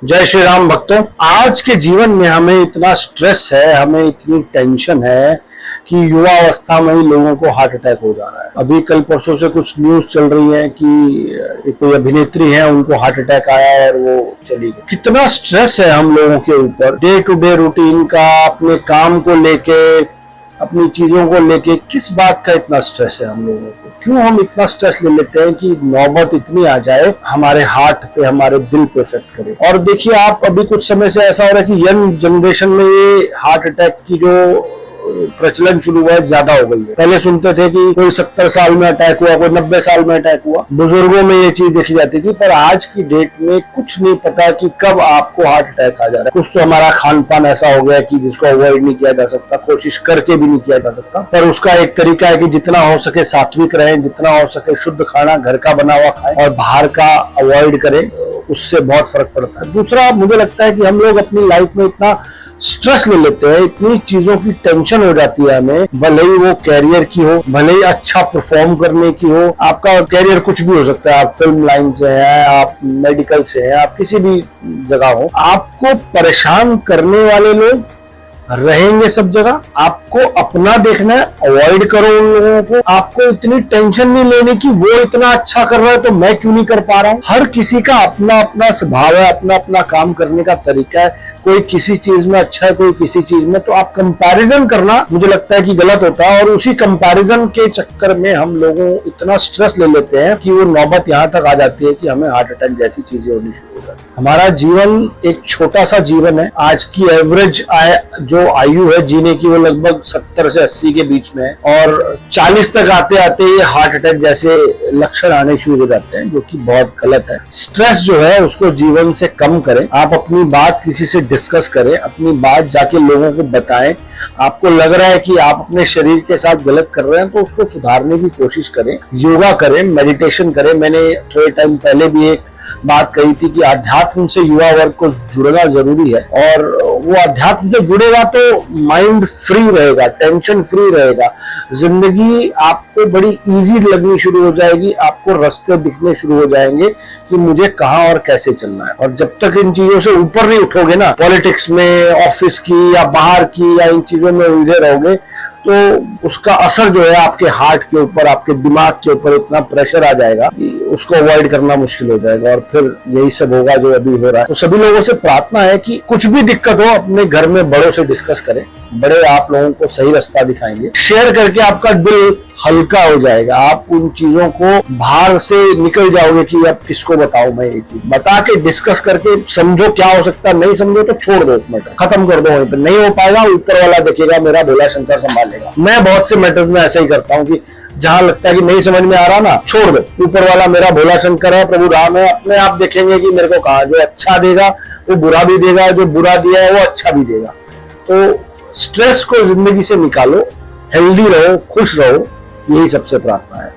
जय श्री राम भक्तों। आज के जीवन में हमें इतना स्ट्रेस है, हमें इतनी टेंशन है कि युवा अवस्था में ही लोगों को हार्ट अटैक हो जा रहा है। अभी कल परसों से कुछ न्यूज चल रही है कि एक कोई अभिनेत्री है, उनको हार्ट अटैक आया और वो चली गई। कितना स्ट्रेस है हम लोगों के ऊपर, डे टू डे रूटीन का, अपने काम को लेके, अपनी चीजों को लेके। किस बात का इतना स्ट्रेस है हम लोगों को? क्यों हम इतना स्ट्रेस ले लेते हैं कि नौबत इतनी आ जाए हमारे हार्ट पे, हमारे दिल पे इफेक्ट करे। और देखिए, आप अभी कुछ समय से ऐसा हो रहा है कि यंग जनरेशन में ये हार्ट अटैक की जो प्रचलन शुरू हुआ है, ज्यादा हो गई है। पहले सुनते थे कि कोई 70 साल में अटैक हुआ, कोई 90 साल में अटैक हुआ, बुजुर्गों में ये चीज देखी जाती थी। पर आज की डेट में कुछ नहीं पता कि कब आपको हार्ट अटैक आ जा रहा है। कुछ तो हमारा खान पान ऐसा हो गया कि जिसको अवॉइड नहीं किया जा सकता, कोशिश करके भी नहीं किया जा सकता। पर उसका एक तरीका है कि जितना हो सके सात्विक रहें, जितना हो सके शुद्ध खाना, घर का बना हुआ खाएं और बाहर का अवॉइड करें, उससे बहुत फर्क पड़ता है। दूसरा, मुझे लगता है कि हम लोग अपनी लाइफ में इतना स्ट्रेस ले लेते हैं, इतनी चीजों की टेंशन हो जाती है हमें, भले ही वो कैरियर की हो, भले ही अच्छा परफॉर्म करने की हो। आपका कैरियर कुछ भी हो सकता है, आप फिल्म लाइन से हैं, आप मेडिकल से हैं, आप किसी भी जगह हो, आपको परेशान करने वाले लोग रहेंगे सब जगह। आपको अपना देखना है, अवॉइड करो उन लोगों को। आपको इतनी टेंशन नहीं लेने की वो इतना अच्छा कर रहा है तो मैं क्यों नहीं कर पा रहा हूँ। हर किसी का अपना अपना स्वभाव है, अपना अपना काम करने का तरीका है। कोई किसी चीज में अच्छा है, कोई किसी चीज में। तो आप कंपैरिजन करना, मुझे लगता है कि गलत होता है। और उसी कंपैरिजन के चक्कर में हम लोगों इतना स्ट्रेस ले लेते हैं कि वो नौबत यहाँ तक आ जाती है कि हमें हार्ट अटैक जैसी चीजें होनी शुरू हो जाती है। हमारा जीवन एक छोटा सा जीवन है। आज की एवरेज जो आयु है जीने की, वो लगभग 70 से 80 के बीच में है। और 40 तक आते आते ये हार्ट अटैक जैसे लक्षण आने शुरू हो जाते हैं, जो कि बहुत गलत है। स्ट्रेस जो है उसको जीवन से कम करें। आप अपनी बात किसी से डिस्कस करें, अपनी बात जाके लोगों को बताएं। आपको लग रहा है कि आप अपने शरीर के साथ गलत कर रहे हैं तो उसको सुधारने की कोशिश करें। योगा करें, मेडिटेशन करें। मैंने थोड़े टाइम पहले भी एक बात कही थी कि अध्यात्म से युवा वर्ग को जुड़ना जरूरी है। और वो अध्यात्म से जुड़ेगा तो माइंड फ्री रहेगा, टेंशन फ्री रहेगा, जिंदगी आपको बड़ी इजी लगनी शुरू हो जाएगी। आपको रास्ते दिखने शुरू हो जाएंगे कि मुझे कहाँ और कैसे चलना है। और जब तक इन चीजों से ऊपर नहीं उठोगे ना, पॉलिटिक्स में, ऑफिस की या बाहर की, या इन चीजों में उलझे रहोगे, तो उसका असर जो है आपके हार्ट के ऊपर, आपके दिमाग के ऊपर इतना प्रेशर आ जाएगा कि उसको अवॉइड करना मुश्किल हो जाएगा। और फिर यही सब होगा जो अभी हो रहा है। तो सभी लोगों से प्रार्थना है कि कुछ भी दिक्कत हो अपने घर में बड़ों से डिस्कस करें। बड़े आप लोगों को सही रास्ता दिखाएंगे। शेयर करके आपका दिल हल्का हो जाएगा। आप उन चीजों को बाहर से निकल जाओगे कि अब किसको बताऊं मैं। ये चीज बता के, डिस्कस करके समझो क्या हो सकता है। नहीं समझो तो छोड़ दो, उस मैटर खत्म कर दो। वहीं पर नहीं हो पाएगा, ऊपर वाला देखेगा, मेरा भोला शंकर संभालेगा। मैं बहुत से मैटर्स में ऐसा ही करता हूँ कि जहां लगता है कि नहीं समझ में आ रहा ना, छोड़ दो। ऊपर वाला मेरा भोला शंकर है, प्रभु राम है, अपने आप देखेंगे कि मेरे को कहा। जो अच्छा देगा वो बुरा भी देगा, जो बुरा दिया है वो अच्छा भी देगा। तो स्ट्रेस को जिंदगी से निकालो, हेल्दी रहो, खुश रहो, यही सबसे प्रार्थना है।